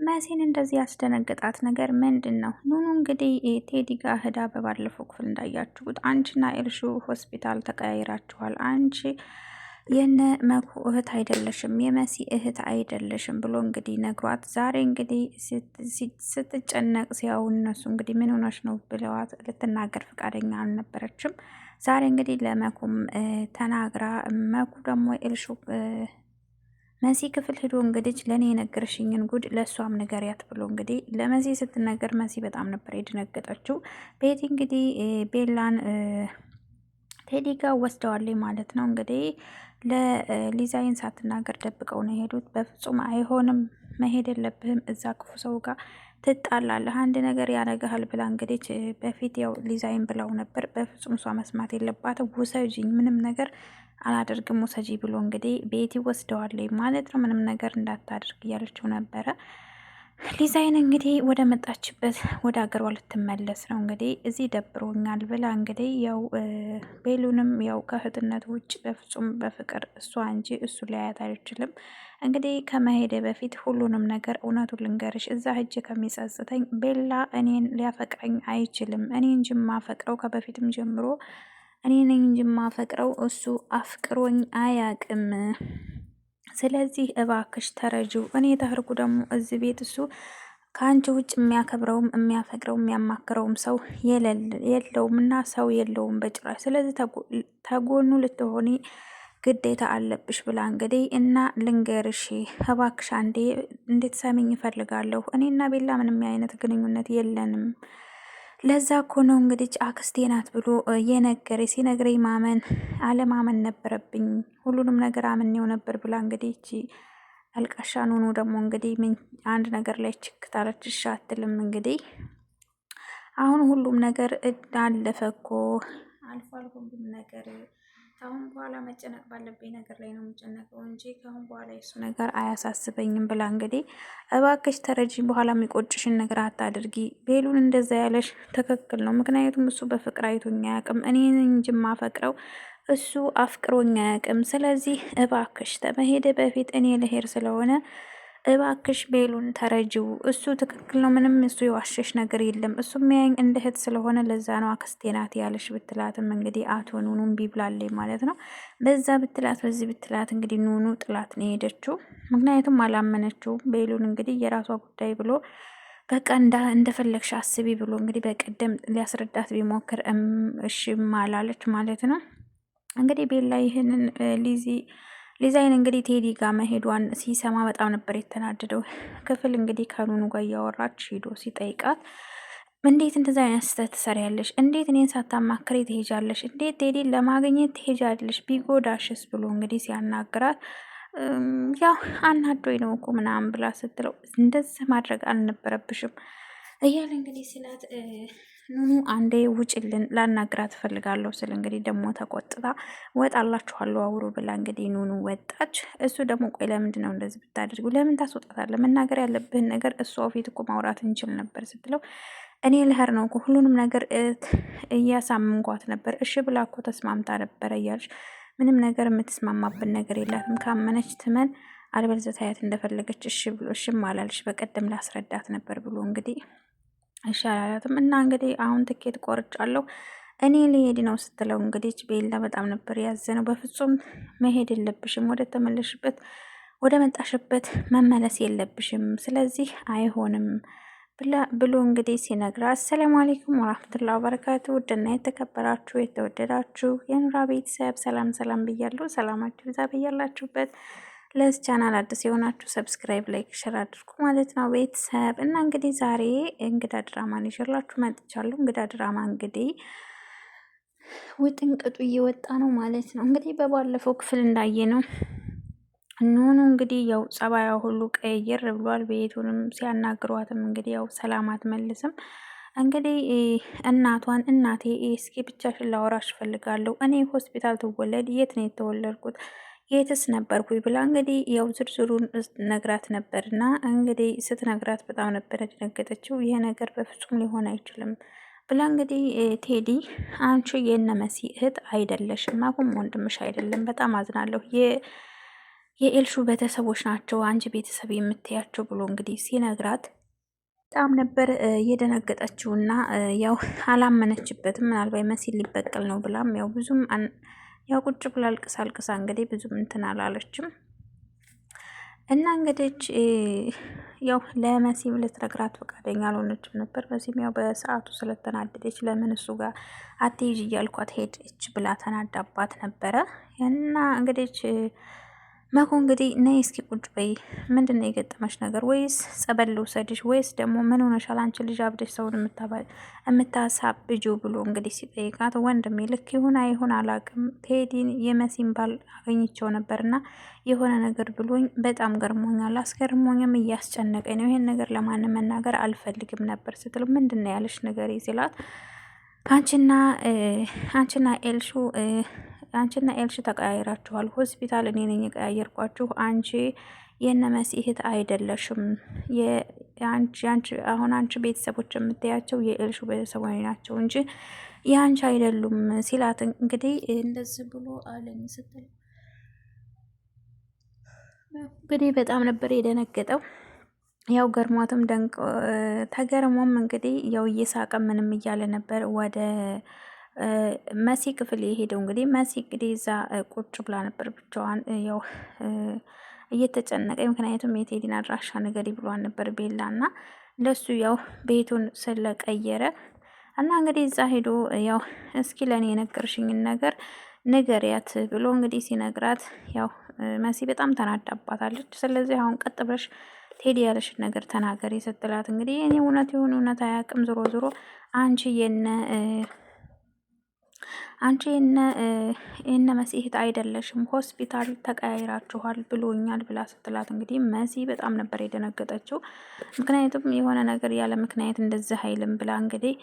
መሲን እንደዚህ ያስደነገጣት ነገር ምንድን ነው? ኑኑ እንግዲህ ቴዲ ጋር ህዳ በባለፈው ክፍል እንዳያችሁት አንቺና ኤልሹ ሆስፒታል ተቀያይራችኋል፣ አንቺ የነ መኩ እህት አይደለሽም፣ የመሲ እህት አይደለሽም ብሎ እንግዲህ ነግሯት፣ ዛሬ እንግዲህ ስትጨነቅ ሲያው እነሱ እንግዲህ ምን ሆነሽ ነው ብለዋት ልትናገር ፈቃደኛ አልነበረችም። ዛሬ እንግዲህ ለመኩም ተናግራ መኩ ደግሞ ኤልሹ መሲ ክፍል ሄዶ እንግዲህ ለኔ የነገርሽኝን ጉድ ለሷም ንገሪያት ብሎ እንግዲህ ለመሲ ስትነገር መሲ በጣም ነበር የደነገጠችው። ቤቲ እንግዲህ ቤላን ቴዲ ጋር ወስደዋለች ማለት ነው። እንግዲህ ለሊዛይን ሳትናገር ደብቀው ነው የሄዱት። በፍጹም አይሆንም፣ መሄድ የለብህም እዛ ክፉ ሰው ጋር ትጣላለህ፣ አንድ ነገር ያነገሃል ብላ እንግዲህ በፊት ያው ሊዛይን ብለው ነበር። በፍጹም እሷ መስማት የለባትም፣ ውሰጂኝ፣ ምንም ነገር አላደርግም ውሰጂ ብሎ እንግዲህ ቤቲ ወስደዋለች ማለት ነው። ምንም ነገር እንዳታደርግ እያለችው ነበረ። ሊዛይን እንግዲህ ወደ መጣችበት ወደ ሀገሯ ልትመለስ ነው። እንግዲህ እዚህ ደብሮኛል ብላ እንግዲህ ያው ቤሉንም ያው ከእህትነት ውጭ በፍጹም በፍቅር እሷ እንጂ እሱ ሊያያት አይችልም። እንግዲህ ከመሄደ በፊት ሁሉንም ነገር እውነቱን ልንገርሽ፣ እዛ ሂጅ ከሚጸጽተኝ ቤላ እኔን ሊያፈቅረኝ አይችልም። እኔ እንጂ ማፈቅረው ከበፊትም ጀምሮ እኔ ነኝ እንጂ ማፈቅረው እሱ አፍቅሮኝ አያቅም። ስለዚህ እባክሽ ተረጂው። እኔ ተህርኩ ደግሞ እዚህ ቤት እሱ ከአንቺ ውጭ የሚያከብረውም የሚያፈቅረውም የሚያማክረውም ሰው የለውም እና ሰው የለውም በጭራሽ። ስለዚህ ተጎኑ ልትሆኒ ግዴታ አለብሽ ብላ እንግዲህ እና ልንገርሽ እባክሽ አንዴ እንድትሰሚኝ እፈልጋለሁ። እኔና ቤላ ምንም አይነት ግንኙነት የለንም። ለዛ እኮ ነው እንግዲህ አክስቴ ናት ብሎ የነገረኝ። ሲነግረኝ ማመን አለማመን ነበረብኝ። ሁሉንም ነገር አምኔው ነበር ብላ እንግዲህ እቺ አልቃሻ ኑኑ ደግሞ እንግዲህ ምን አንድ ነገር ላይ ችክታለች እሺ አትልም። እንግዲህ አሁን ሁሉም ነገር አለፈ እኮ አልፏል ሁሉም ነገር። ከአሁን በኋላ መጨነቅ ባለብኝ ነገር ላይ ነው የምጨነቀው እንጂ ከአሁን በኋላ የሱ ነገር አያሳስበኝም ብላ እንግዲህ እባክሽ ተረጂ፣ በኋላ የሚቆጭሽን ነገር አታድርጊ። ቤሉን እንደዛ ያለሽ ትክክል ነው። ምክንያቱም እሱ በፍቅር አይቶኝ አያውቅም። እኔ እንጂ የማፈቅረው እሱ አፍቅሮኝ አያውቅም። ስለዚህ እባክሽ ከመሄድ በፊት እኔ ልሄድ ስለሆነ እባክሽ ቤሉን ተረጂው። እሱ ትክክል ነው። ምንም እሱ የዋሸሽ ነገር የለም። እሱ የሚያየኝ እንደ እህት ስለሆነ ለዛ ነው አክስቴ ናት ያለሽ ብትላትም እንግዲህ አቶ ኑኑ እምቢ ብላለች ማለት ነው። በዛ ብትላት በዚህ ብትላት እንግዲህ ኑኑ ጥላት ነው የሄደችው። ምክንያቱም አላመነችው። ቤሉን እንግዲህ የራሷ ጉዳይ ብሎ በቃ እንደፈለግሽ አስቢ ብሎ እንግዲህ በቀደም ሊያስረዳት ቢሞክር እሺም አላለች ማለት ነው። እንግዲህ ቤላ ይህንን ሊዛይን እንግዲህ ቴዲ ጋር መሄዷን ሲሰማ በጣም ነበር የተናደደው። ክፍል እንግዲህ ከኑኑ ጋር እያወራች ሄዶ ሲጠይቃት እንዴት እንደዛ አይነት ስህተት ትሰሪያለሽ? እንዴት እኔን ሳታማክሬ ትሄጃለሽ? እንዴት ቴዲን ለማግኘት ትሄጃለሽ? ቢጎዳሽስ ብሎ እንግዲህ ሲያናግራት ያው አናዶኝ ነው እኮ ምናምን ብላ ስትለው እንደዚህ ማድረግ አልነበረብሽም እያለ እንግዲህ ስላት ኑኑ አንዴ ውጭልን ላናግራት እፈልጋለሁ ስል እንግዲህ ደግሞ ተቆጥታ ወጣላችኋለሁ አውሩ ብላ እንግዲህ ኑኑ ወጣች። እሱ ደግሞ ቆይ ለምንድን ነው እንደዚህ ብታደርጉ? ለምን ታስወጣታለህ? መናገር ያለብህን ነገር እሷ ፊት እኮ ማውራት እንችል ነበር ስትለው እኔ ልሄድ ነው እኮ ሁሉንም ነገር እያሳምንኳት ነበር። እሺ ብላ እኮ ተስማምታ ነበረ እያልሽ ምንም ነገር የምትስማማብን ነገር የላትም። ካመነች ትመን፣ አልበለዚያ ታያት እንደፈለገች። እሺ ብሎ እሺም አላለሽ። በቀደም ላስረዳት ነበር ብሎ እንግዲህ እሺ አላላትም። እና እንግዲህ አሁን ትኬት ቆርጫለሁ እኔ ልሄድ ነው ስትለው እንግዲህ ቤላ በጣም ነበር ያዘነው። በፍጹም መሄድ የለብሽም፣ ወደ ተመለሽበት ወደ መጣሽበት መመለስ የለብሽም፣ ስለዚህ አይሆንም ብሎ እንግዲህ ሲነግራ፣ አሰላሙ አለይኩም ወራህመቱላሂ ወበረካቱ። ውድና የተከበራችሁ የተወደዳችሁ የኑራ ቤተሰብ ሰላም ሰላም ብያለሁ። ሰላማችሁ ይብዛ ብያላችሁበት። ለዚህ ቻናል አዲስ የሆናችሁ ሰብስክራይብ፣ ላይክ፣ ሸር አድርጉ ማለት ነው ቤተሰብ። እና እንግዲህ ዛሬ እንግዳ ድራማን ይዤላችሁ መጥቻለሁ። እንግዳ ድራማ እንግዲህ ውጥንቅጡ እየወጣ ነው ማለት ነው። እንግዲህ በባለፈው ክፍል እንዳየ ነው ኑኑ እንግዲህ ያው ጸባያ ሁሉ ቀየር ብሏል። ቤቱንም ሲያናግሯትም እንግዲህ ያው ሰላም አትመልስም። እንግዲህ እናቷን እናቴ እስኪ ብቻሽን ላወራሽ እፈልጋለሁ፣ እኔ ሆስፒታል ትወለድ የት ነው የተወለድኩት የትስ ነበርኩኝ ብላ እንግዲህ ያው ዝርዝሩን ነግራት ነበርና እንግዲህ ስትነግራት በጣም ነበር ያደነገጠችው። ይሄ ነገር በፍጹም ሊሆን አይችልም ብላ እንግዲህ ቴዲ አንቺ የነ መሲ እህት አይደለሽም፣ አሁን ወንድምሽ አይደለም፣ በጣም አዝናለሁ የኤልሹ ቤተሰቦች ናቸው አንቺ ቤተሰብ የምትያቸው ብሎ እንግዲህ ሲነግራት በጣም ነበር የደነገጠችው እና ያው አላመነችበትም። ምናልባት መሲል ሊበቀል ነው ብላም ያው ብዙም ያው ቁጭ ብላ አልቅሳ አልቅሳ እንግዲህ ብዙም እንትን አላለችም እና እንግዲህ ያው ለመሲም ልትነግራት ፈቃደኛ አልሆነችም ነበር። መሲም ያው በሰዓቱ ስለተናደደች ለምን እሱ ጋር አትሄጂ እያልኳት ሄደች ብላ ተናዳባት ነበረ እና እንግዲህ መኩ እንግዲህ ነይ እስኪ ቁጭ በይ፣ ምንድን ነው የገጠመሽ ነገር? ወይስ ጸበል ልውሰድሽ? ወይስ ደግሞ ምን ሆነሻል? አንቺ ልጅ አብደሽ ሰውን የምታሳብጁ ብሎ እንግዲህ ሲጠይቃት ወንድሜ ልክ ይሁን አይሁን አላውቅም፣ ቴዲን የመሲን ባል አገኝቸው ነበርና የሆነ ነገር ብሎኝ በጣም ገርሞኛል፣ አስገርሞኝም እያስጨነቀኝ ነው። ይሄን ነገር ለማንም መናገር አልፈልግም ነበር ስትል ምንድን ነው ያለሽ ነገር ሲላት አንቺና ኤልሹ ተቀያይራችኋል። ሆስፒታል እኔ ነኝ የቀያየርኳችሁ። አንቺ የነ መሲህት አይደለሽም። አሁን አንቺ ቤተሰቦች የምታያቸው የኤልሹ ቤተሰቦች ናቸው እንጂ የአንቺ አይደሉም ሲላት እንግዲህ እንደዚህ ብሎ አለኝ ስትል እንግዲህ በጣም ነበር የደነገጠው። ያው ገርሟትም ተገርሞም እንግዲህ ያው እየሳቀ ምንም እያለ ነበር ወደ መሲ ክፍል የሄደው። እንግዲህ መሲ እንግዲህ እዛ ቁጭ ብላ ነበር ብቻዋን ያው እየተጨነቀ፣ ምክንያቱም የቴዲን አድራሻ ንገሪ ብሏን ነበር ቤላ እና ለሱ ያው ቤቱን ስለቀየረ እና እንግዲህ እዛ ሄዶ ያው እስኪ ለእኔ የነገርሽኝን ነገር ንገሪያት ብሎ እንግዲህ ሲነግራት ያው መሲ በጣም ተናዳባታለች። ስለዚህ አሁን ቀጥ ብለሽ ቴዲ ያለሽን ነገር ተናገሪ ስትላት እንግዲህ እኔ እውነት ይሁን እውነት አያውቅም፣ ዞሮ ዞሮ አንቺ የነ መሲህት አይደለሽም፣ ሆስፒታል ተቀያይራችኋል ብሎኛል ብላ ስትላት እንግዲህ መሲ በጣም ነበር የደነገጠችው። ምክንያቱም የሆነ ነገር ያለ ምክንያት እንደዚህ አይልም ብላ እንግዲህ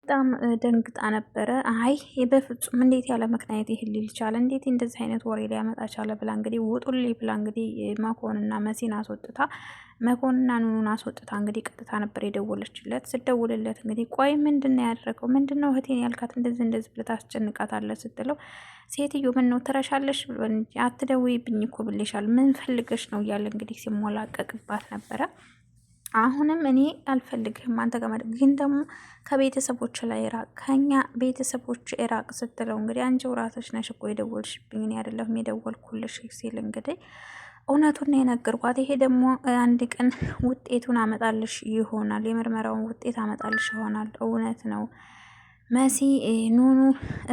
በጣም ደንግጣ ነበረ። አይ በፍጹም እንዴት ያለ ምክንያት ይህን ሊል ቻለ? እንዴት እንደዚህ አይነት ወሬ ሊያመጣ ቻለ? ብላ እንግዲህ ውጡልኝ ብላ እንግዲህ መኮንና መሲን አስወጥታ መኮንና ኑኑን አስወጥታ እንግዲህ ቀጥታ ነበር የደወለችለት። ስደውልለት እንግዲህ ቆይ ምንድን ነው ያደረገው? ምንድን ነው እህቴን ያልካት? እንደዚህ ብለህ ታስጨንቃታለህ ስትለው ሴትዮ ምን ነው ትረሻለሽ? አትደውይብኝ እኮ ብሌሻል፣ ምን ፈልገሽ ነው እያለ እንግዲህ ሲሞላቀቅባት ነበረ። አሁንም እኔ አልፈልግህም አንተ ጋር ግን ደግሞ ከቤተሰቦች ላይ ራቅ፣ ከኛ ቤተሰቦች ራቅ ስትለው እንግዲህ አንቺው ራስሽ ነሽ እኮ የደወልሽብኝ እኔ አይደለሁም የደወልኩልሽ ሲል እንግዲህ እውነቱን የነገርኳት። ይሄ ደግሞ አንድ ቀን ውጤቱን አመጣልሽ ይሆናል፣ የምርመራውን ውጤት አመጣልሽ ይሆናል። እውነት ነው መሲ ኑኑ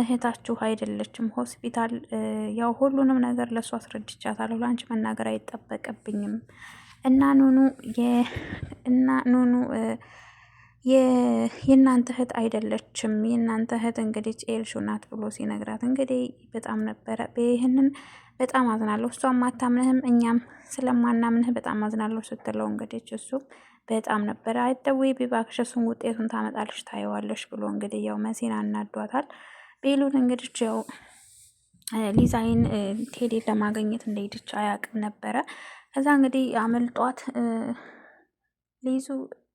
እህታችሁ አይደለችም። ሆስፒታል ያው ሁሉንም ነገር ለእሱ አስረድቻታለሁ፣ ለአንቺ መናገር አይጠበቅብኝም እና ኑኑ የእናንተ እህት አይደለችም። የእናንተ እህት እንግዲህ ኤልሹ ናት ብሎ ሲነግራት እንግዲህ በጣም ነበረ ይህንን በጣም አዝናለሁ፣ እሷም አታምንህም፣ እኛም ስለማናምንህ በጣም አዝናለሁ ስትለው እንግዲህ እሱ በጣም ነበረ አይደውይ ቢባክሽ፣ እሱን ውጤቱን ታመጣለሽ ታየዋለሽ ብሎ እንግዲህ ያው መሲን አናዷታል። ቤሉን እንግዲህ ያው ሊዛይን ቴዲ ለማገኘት እንደሄደች አያውቅም ነበረ። ከዛ እንግዲህ አመልጧት ሊይዙ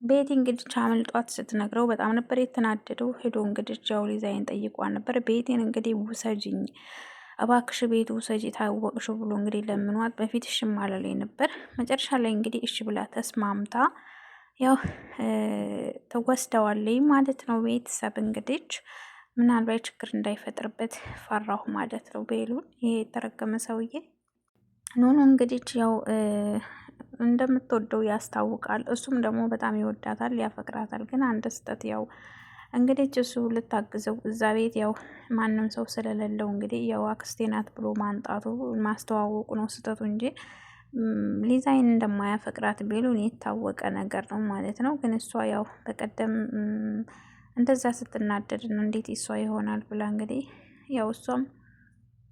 ቤቲ እንግዲህ አመልጧት ስትነግረው በጣም ነበር የተናደደው። ሄዶ እንግዲህ ያው ሊዛይን ጠይቋን ነበር። ቤቴን እንግዲህ ውሰጅኝ እባክሽ ቤቱ ውሰጂ ታወቅሽ ብሎ እንግዲህ ለምኗት፣ በፊት እሺ አላለኝ ነበር። መጨረሻ ላይ እንግዲህ እሺ ብላ ተስማምታ ያው ተወስደዋለኝ ማለት ነው። ቤተሰብ እንግዲህ ምናልባት ችግር እንዳይፈጥርበት ፈራሁ ማለት ነው። ቤሉን ይሄ የተረገመ ሰውዬ ኑኑ እንግዲህ ያው እንደምትወደው ያስታውቃል። እሱም ደግሞ በጣም ይወዳታል፣ ያፈቅራታል። ግን አንድ ስህተት ያው እንግዲህ እሱ ልታግዘው እዛ ቤት ያው ማንም ሰው ስለሌለው እንግዲህ ያው አክስቴ ናት ብሎ ማንጣቱ ማስተዋወቁ ነው ስህተቱ እንጂ ሊዛይን እንደማያፈቅራት ቤሉን የታወቀ ነገር ነው ማለት ነው። ግን እሷ ያው በቀደም እንደዛ ስትናደድ ነው እንዴት እሷ ይሆናል ብላ እንግዲህ ያው እሷም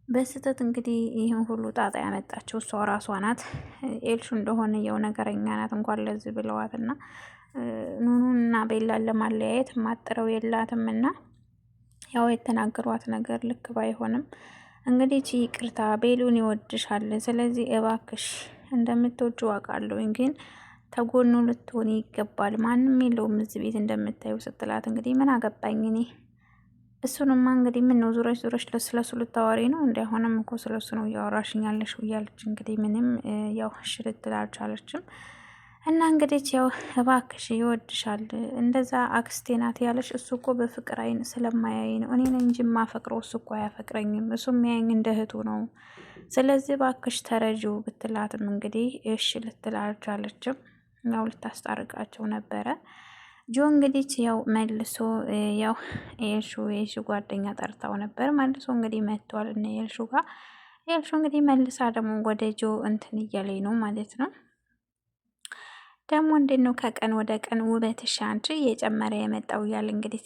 በስህተት እንግዲህ ይህን ሁሉ ጣጣ ያመጣችው እሷ ራሷ ናት። ኤልሹ እንደሆነ የው ነገረኛ ናት እንኳን ለዚህ ብለዋት እና ኑኑና ቤላን ለማለያየት ማጥረው የላትም እና ያው የተናገሯት ነገር ልክ ባይሆንም እንግዲህ ይቅርታ ቤሉን ይወድሻል፣ ስለዚህ እባክሽ እንደምትወጁ አውቃለሁኝ፣ ግን ተጎኑ ልትሆን ይገባል፣ ማንም የለውም እዚህ ቤት እንደምታዩ ስትላት እንግዲህ ምን አገባኝ እኔ እሱንማ እንግዲህ ምን ነው ዙረሽ ዙረሽ ስለሱ ልታወሪ ነው እንዲ? አሁንም እኮ ስለሱ ነው እያወራሽኝ ያለሽው እያለች እንግዲህ ምንም ያው እሺ ልትል አልቻለችም። እና እንግዲህ ያው እባክሽ ይወድሻል እንደዛ አክስቴ ናት ያለሽ እሱ እኮ በፍቅር አይን ስለማያይ ነው። እኔ ነኝ እንጂ የማፈቅረው እሱ እኮ አያፈቅረኝም። እሱ የሚያየኝ እንደ እህቱ ነው። ስለዚህ እባክሽ ተረጂው ብትላትም እንግዲህ እሺ ልትል አልቻለችም። ያው ልታስታርቃቸው ነበረ። ጆ እንግዲህ ያው መልሶ ያው የኤልሹ ጓደኛ ጠርታው ነበር። መልሶ እንግዲህ መጥቷል እና የኤልሹ ጋር የኤልሹ እንግዲህ መልሳ ደግሞ ወደ ጆ እንትን እያለኝ ነው ማለት ነው። ደግሞ እንዴት ነው ከቀን ወደ ቀን ውበትሽ አንቺ እየጨመረ የመጣው እያለ እንግዲህ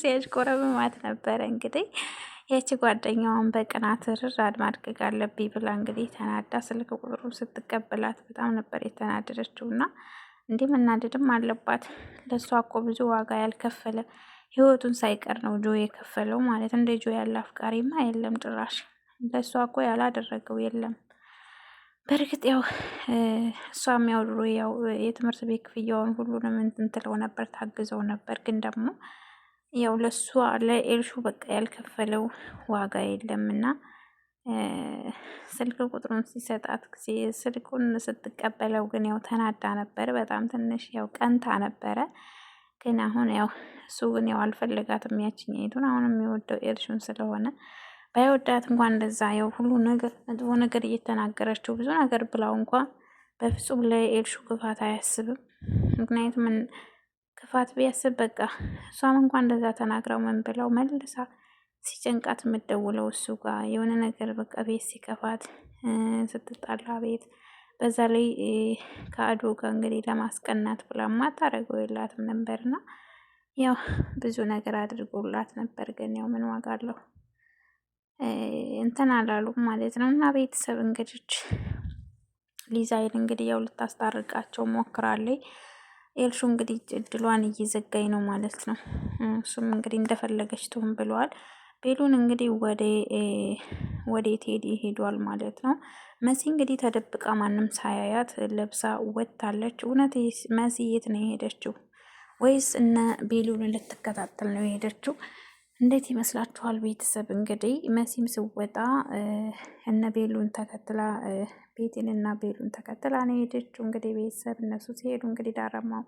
ሲያሽኮረብማት ነበረ። እንግዲህ ያቺ ጓደኛዋን በቅናት ርር አድማድገግ አለብኝ ብላ እንግዲህ ተናዳ ስልክ ቁጥሩ ስትቀበላት በጣም ነበር የተናደደችው እና እንዲህ መናደድም አለባት። ለእሷ እኮ ብዙ ዋጋ ያልከፈለ ህይወቱን ሳይቀር ነው ጆ የከፈለው ማለት። እንደ ጆ ያለ አፍቃሪማ የለም ጭራሽ። ለእሷ እኮ ያላደረገው የለም። በእርግጥ ያው እሷም ያው ድሮ ያው የትምህርት ቤት ክፍያውን ሁሉንም እንትን ትለው ነበር፣ ታግዘው ነበር። ግን ደግሞ ያው ለእሷ ለኤልሹ በቃ ያልከፈለው ዋጋ የለምና ስልክ ቁጥሩን ሲሰጣት ጊዜ ስልኩን ስትቀበለው ግን ያው ተናዳ ነበር። በጣም ትንሽ ያው ቀንታ ነበረ። ግን አሁን ያው እሱ ግን ያው አልፈለጋትም ያችኛይቱን። አሁን የሚወደው ኤልሹን ስለሆነ ባይወዳት እንኳን እንደዛ ያው ሁሉ ነገር መጥፎ ነገር እየተናገረችው ብዙ ነገር ብላው እንኳን በፍጹም ለኤልሹ ክፋት አያስብም። ምክንያቱም ክፋት ቢያስብ በቃ እሷም እንኳን እንደዛ ተናግረው ምን ብለው መልሳ ሲጨንቃት የምትደውለው እሱ ጋር የሆነ ነገር በቃ ቤት ሲከፋት ስትጣላ ቤት በዛ ላይ ከአዶ ጋር እንግዲህ ለማስቀናት ብላ ማታረገው የላትም ነበርና ያው ብዙ ነገር አድርጎላት ነበር። ግን ያው ምን ዋጋ አለው እንትን አላሉም ማለት ነው። እና ቤተሰብ እንግዲህ ሊዛይል እንግዲህ ያው ልታስታርቃቸው ሞክራለች። ኤልሹ እንግዲህ እድሏን እየዘጋኝ ነው ማለት ነው። እሱም እንግዲህ እንደፈለገች ትሁን ብለዋል። ቤሉን እንግዲህ ወደ ቴዲ ሄዷል ማለት ነው። መሲ እንግዲህ ተደብቃ ማንም ሳያያት ለብሳ ወጥታለች። እውነት መሲ የት ነው የሄደችው? ወይስ እነ ቤሉን ልትከታተል ነው የሄደችው? እንዴት ይመስላችኋል ቤተሰብ? እንግዲህ መሲም ስወጣ እነ ቤሉን ተከትላ ቤቴን እና ቤሉን ተከትላ ነው የሄደችው። እንግዲህ ቤተሰብ እነሱ ሲሄዱ እንግዲህ ዳራማው